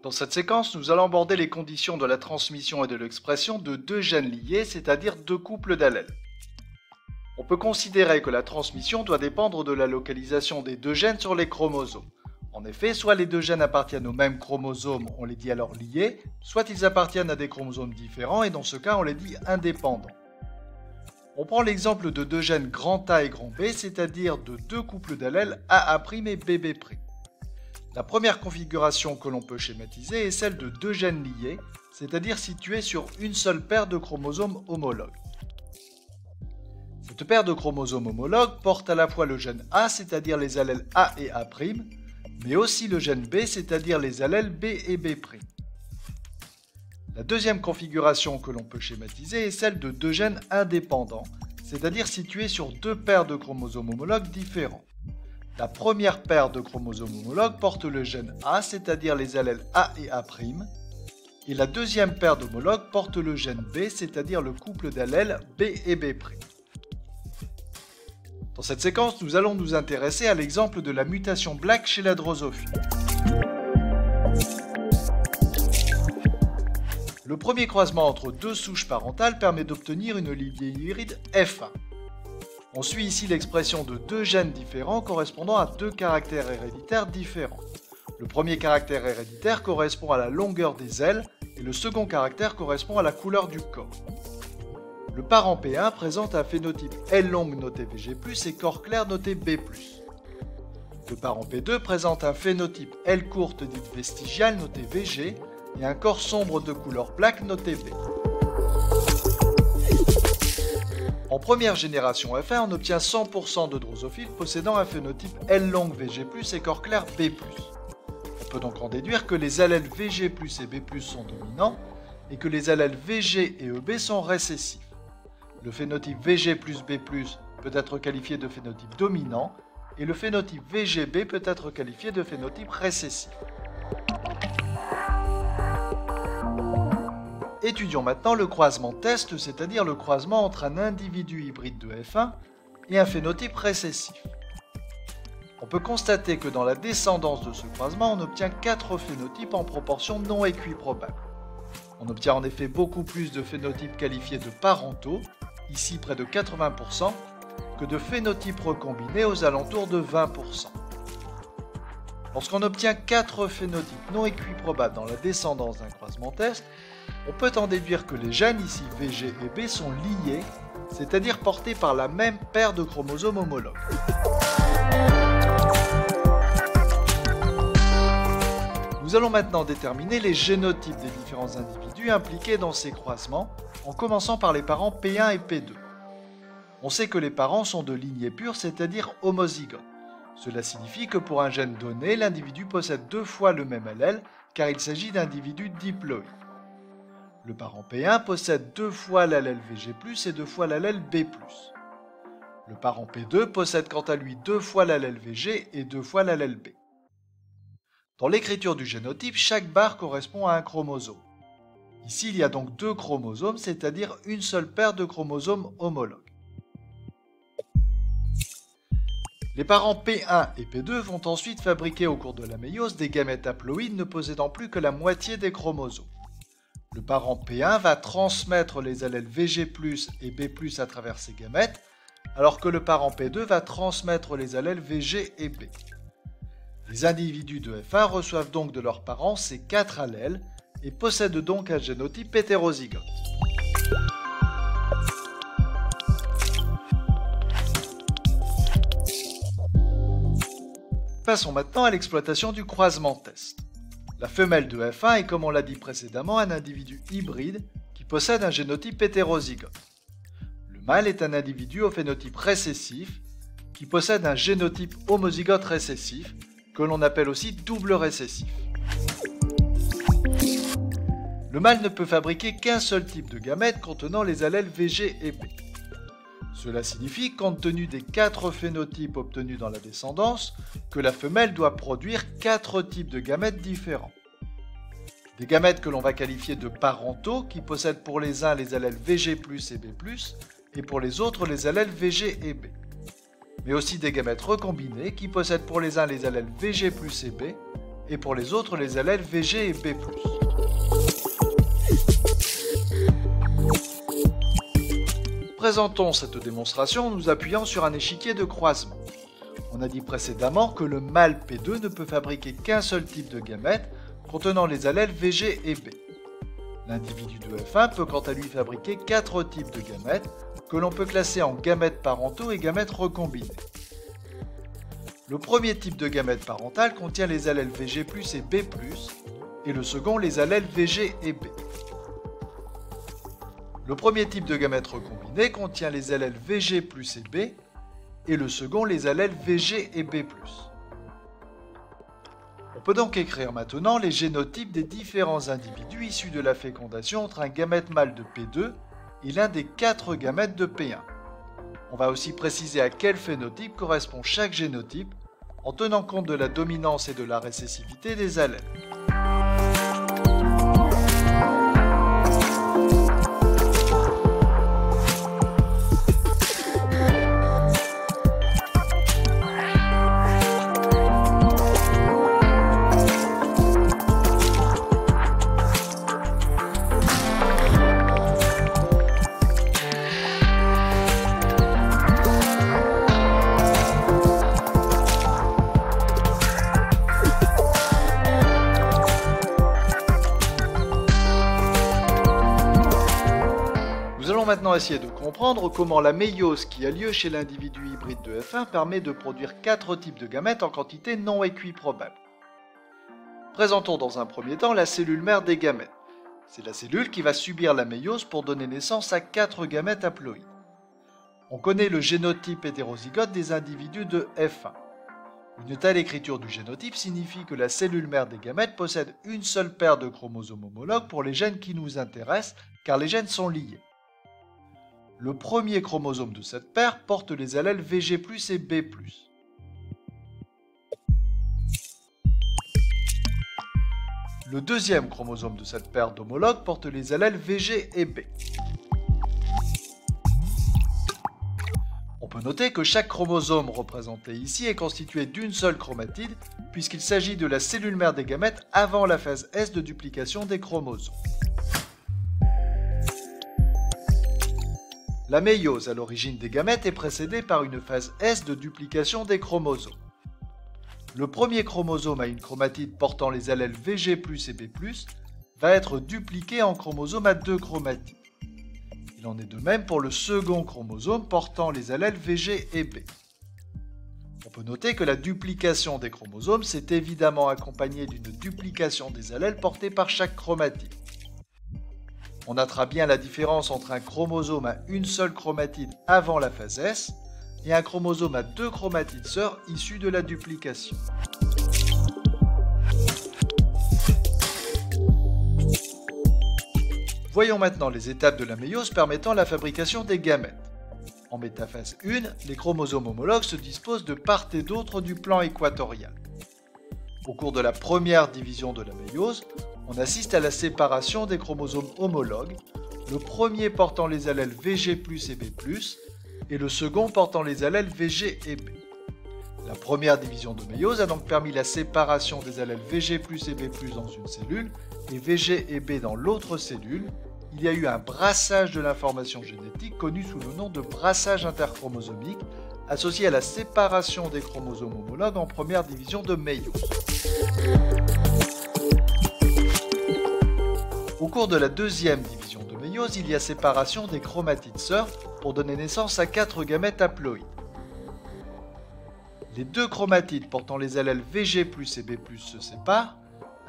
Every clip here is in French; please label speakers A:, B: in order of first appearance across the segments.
A: Dans cette séquence, nous allons aborder les conditions de la transmission et de l'expression de deux gènes liés, c'est-à-dire deux couples d'allèles. On peut considérer que la transmission doit dépendre de la localisation des deux gènes sur les chromosomes. En effet, soit les deux gènes appartiennent au même chromosome, on les dit alors liés, soit ils appartiennent à des chromosomes différents et dans ce cas, on les dit indépendants. On prend l'exemple de deux gènes grand A et grand B, c'est-à-dire de deux couples d'allèles AA' et BB'. La première configuration que l'on peut schématiser est celle de deux gènes liés, c'est-à-dire situés sur une seule paire de chromosomes homologues. Cette paire de chromosomes homologues porte à la fois le gène A, c'est-à-dire les allèles A et A', mais aussi le gène B, c'est-à-dire les allèles B et B'. La deuxième configuration que l'on peut schématiser est celle de deux gènes indépendants, c'est-à-dire situés sur deux paires de chromosomes homologues différents. La première paire de chromosomes homologues porte le gène A, c'est-à-dire les allèles A et A', et la deuxième paire d'homologues porte le gène B, c'est-à-dire le couple d'allèles B et B'. Dans cette séquence, nous allons nous intéresser à l'exemple de la mutation Black chez la drosophile. Le premier croisement entre deux souches parentales permet d'obtenir une lignée hybride F1. On suit ici l'expression de deux gènes différents correspondant à deux caractères héréditaires différents. Le premier caractère héréditaire correspond à la longueur des ailes et le second caractère correspond à la couleur du corps. Le parent P1 présente un phénotype L longue noté VG+, et corps clair noté B+. Le parent P2 présente un phénotype L courte dite vestigiale noté VG et un corps sombre de couleur black noté B. En première génération F1, on obtient 100% de drosophiles possédant un phénotype L longue VG+, et corps clair B+. On peut donc en déduire que les allèles VG+, et B+, sont dominants et que les allèles VG et EB sont récessifs. Le phénotype VG plus B+ peut être qualifié de phénotype dominant et le phénotype VGB peut être qualifié de phénotype récessif. Étudions maintenant le croisement test, c'est-à-dire le croisement entre un individu hybride de F1 et un phénotype récessif. On peut constater que dans la descendance de ce croisement, on obtient 4 phénotypes en proportion non équiprobable. On obtient en effet beaucoup plus de phénotypes qualifiés de parentaux, ici près de 80%, que de phénotypes recombinés aux alentours de 20%. Lorsqu'on obtient 4 phénotypes non équiprobables dans la descendance d'un croisement test, on peut en déduire que les gènes, ici VG et B, sont liés, c'est-à-dire portés par la même paire de chromosomes homologues. Nous allons maintenant déterminer les génotypes des différents individus impliqués dans ces croisements, en commençant par les parents P1 et P2. On sait que les parents sont de lignée pure, c'est-à-dire homozygotes. Cela signifie que pour un gène donné, l'individu possède 2 fois le même allèle, car il s'agit d'individus diploïdes. Le parent P1 possède 2 fois l'allèle VG+, et 2 fois l'allèle B+. Le parent P2 possède quant à lui 2 fois l'allèle VG et 2 fois l'allèle B. Dans l'écriture du génotype, chaque barre correspond à un chromosome. Ici, il y a donc 2 chromosomes, c'est-à-dire une seule paire de chromosomes homologues. Les parents P1 et P2 vont ensuite fabriquer au cours de la méiose des gamètes haploïdes ne possédant plus que la moitié des chromosomes. Le parent P1 va transmettre les allèles VG+, et B+, à travers ces gamètes, alors que le parent P2 va transmettre les allèles VG et B. Les individus de F1 reçoivent donc de leurs parents ces 4 allèles et possèdent donc un génotype hétérozygote. Passons maintenant à l'exploitation du croisement test. La femelle de F1 est, comme on l'a dit précédemment, un individu hybride qui possède un génotype hétérozygote. Le mâle est un individu au phénotype récessif qui possède un génotype homozygote récessif, que l'on appelle aussi double récessif. Le mâle ne peut fabriquer qu'un seul type de gamète contenant les allèles VG et B. Cela signifie, compte tenu des 4 phénotypes obtenus dans la descendance, que la femelle doit produire 4 types de gamètes différents. Des gamètes que l'on va qualifier de parentaux, qui possèdent pour les uns les allèles VG+, et B+, et pour les autres les allèles VG et B. Mais aussi des gamètes recombinés, qui possèdent pour les uns les allèles VG+, et B, et pour les autres les allèles VG et B+. Présentons cette démonstration en nous appuyant sur un échiquier de croisement. On a dit précédemment que le mâle P2 ne peut fabriquer qu'un seul type de gamète contenant les allèles VG et B. L'individu de F1 peut quant à lui fabriquer 4 types de gamètes que l'on peut classer en gamètes parentaux et gamètes recombinés. Le premier type de gamète parental contient les allèles VG+ et B+, et le second les allèles VG et B. Le premier type de gamète recombiné contient les allèles VG+ et B, et le second les allèles VG et B+. On peut donc écrire maintenant les génotypes des différents individus issus de la fécondation entre un gamète mâle de P2 et l'un des 4 gamètes de P1. On va aussi préciser à quel phénotype correspond chaque génotype en tenant compte de la dominance et de la récessivité des allèles. Nous allons maintenant essayer de comprendre comment la méiose qui a lieu chez l'individu hybride de F1 permet de produire 4 types de gamètes en quantité non équiprobable. Présentons dans un premier temps la cellule mère des gamètes. C'est la cellule qui va subir la méiose pour donner naissance à 4 gamètes haploïdes. On connaît le génotype hétérozygote des individus de F1. Une telle écriture du génotype signifie que la cellule mère des gamètes possède une seule paire de chromosomes homologues pour les gènes qui nous intéressent, car les gènes sont liés. Le premier chromosome de cette paire porte les allèles VG+ et B+. Le deuxième chromosome de cette paire d'homologues porte les allèles VG et B. On peut noter que chaque chromosome représenté ici est constitué d'une seule chromatide, puisqu'il s'agit de la cellule mère des gamètes avant la phase S de duplication des chromosomes. La méiose à l'origine des gamètes est précédée par une phase S de duplication des chromosomes. Le premier chromosome à une chromatide portant les allèles VG+ et B+, va être dupliqué en chromosome à 2 chromatides. Il en est de même pour le second chromosome portant les allèles VG et B. On peut noter que la duplication des chromosomes s'est évidemment accompagnée d'une duplication des allèles portés par chaque chromatide. On notera bien la différence entre un chromosome à une seule chromatide avant la phase S et un chromosome à 2 chromatides sœurs issues de la duplication. Voyons maintenant les étapes de la méiose permettant la fabrication des gamètes. En métaphase 1, les chromosomes homologues se disposent de part et d'autre du plan équatorial. Au cours de la première division de la méiose, on assiste à la séparation des chromosomes homologues, le premier portant les allèles VG+ et B+, et le second portant les allèles VG et B. La première division de méiose a donc permis la séparation des allèles VG+ et B+ dans une cellule et VG et B dans l'autre cellule. Il y a eu un brassage de l'information génétique connu sous le nom de brassage interchromosomique, associé à la séparation des chromosomes homologues en première division de méiose. Au cours de la deuxième division de méiose, il y a séparation des chromatides sœurs pour donner naissance à 4 gamètes haploïdes. Les 2 chromatides portant les allèles VG+ et B+ se séparent,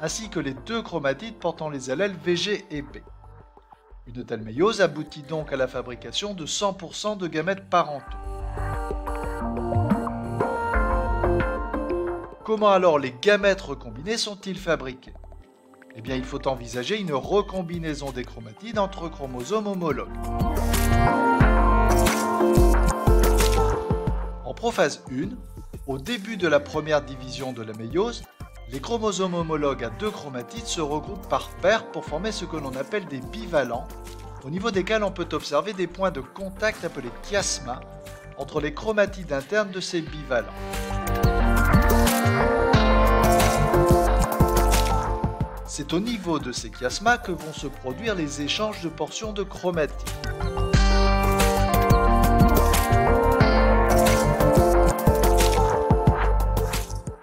A: ainsi que les 2 chromatides portant les allèles VG et B. Une telle méiose aboutit donc à la fabrication de 100% de gamètes parentaux. Comment alors les gamètes recombinés sont-ils fabriqués ? Eh bien, il faut envisager une recombinaison des chromatides entre chromosomes homologues. En prophase 1, au début de la première division de la méiose, les chromosomes homologues à 2 chromatides se regroupent par paires pour former ce que l'on appelle des bivalents, au niveau desquels on peut observer des points de contact appelés chiasma entre les chromatides internes de ces bivalents. C'est au niveau de ces chiasmas que vont se produire les échanges de portions de chromatine.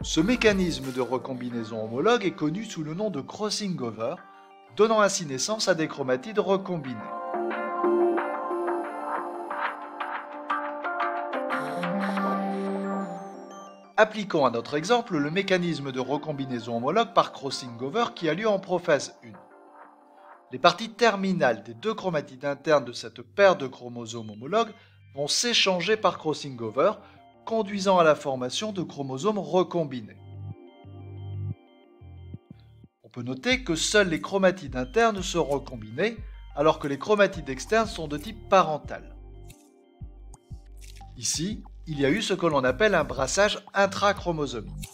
A: Ce mécanisme de recombinaison homologue est connu sous le nom de crossing over, donnant ainsi naissance à des chromatides recombinées. Appliquons à notre exemple le mécanisme de recombinaison homologue par crossing over qui a lieu en prophase 1. Les parties terminales des deux chromatides internes de cette paire de chromosomes homologues vont s'échanger par crossing over, conduisant à la formation de chromosomes recombinés. On peut noter que seules les chromatides internes sont recombinées, alors que les chromatides externes sont de type parental. Ici, il y a eu ce que l'on appelle un brassage intrachromosomique.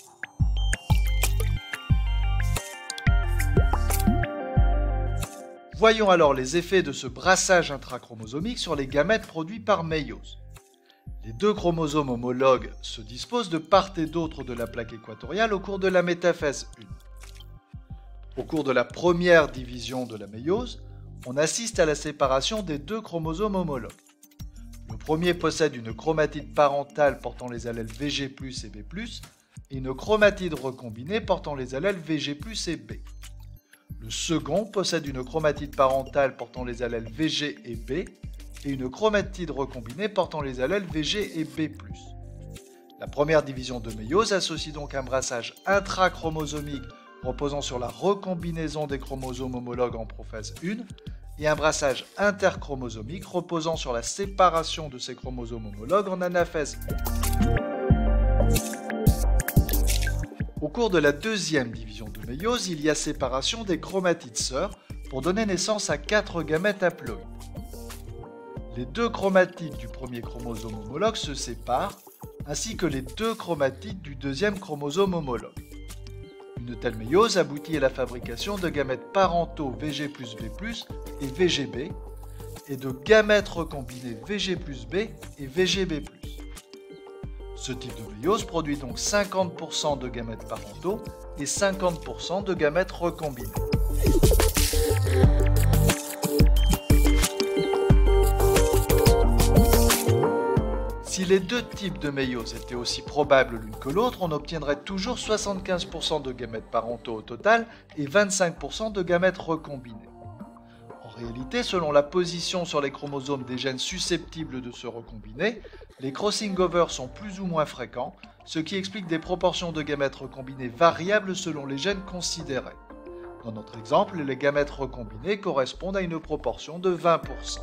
A: Voyons alors les effets de ce brassage intrachromosomique sur les gamètes produits par méiose. Les deux chromosomes homologues se disposent de part et d'autre de la plaque équatoriale au cours de la métaphase 1. Au cours de la première division de la méiose, on assiste à la séparation des deux chromosomes homologues. Le premier possède une chromatide parentale portant les allèles VG+, et B+, et une chromatide recombinée portant les allèles VG+, et B. Le second possède une chromatide parentale portant les allèles VG et B, et une chromatide recombinée portant les allèles VG et B+. La première division de méiose associe donc un brassage intrachromosomique reposant sur la recombinaison des chromosomes homologues en prophase 1 et un brassage interchromosomique reposant sur la séparation de ces chromosomes homologues en anaphase 1. Au cours de la deuxième division de méiose, il y a séparation des chromatides sœurs pour donner naissance à 4 gamètes haploïdes. Les deux chromatides du premier chromosome homologue se séparent, ainsi que les deux chromatides du deuxième chromosome homologue. Une telle méiose aboutit à la fabrication de gamètes parentaux VG plus B+, et VGB, et de gamètes recombinés VG plus B et VGB+. Ce type de méiose produit donc 50% de gamètes parentaux et 50% de gamètes recombinés. Si les deux types de méiose étaient aussi probables l'une que l'autre, on obtiendrait toujours 75% de gamètes parentaux au total et 25% de gamètes recombinés. En réalité, selon la position sur les chromosomes des gènes susceptibles de se recombiner, les crossing-over sont plus ou moins fréquents, ce qui explique des proportions de gamètes recombinés variables selon les gènes considérés. Dans notre exemple, les gamètes recombinées correspondent à une proportion de 20%.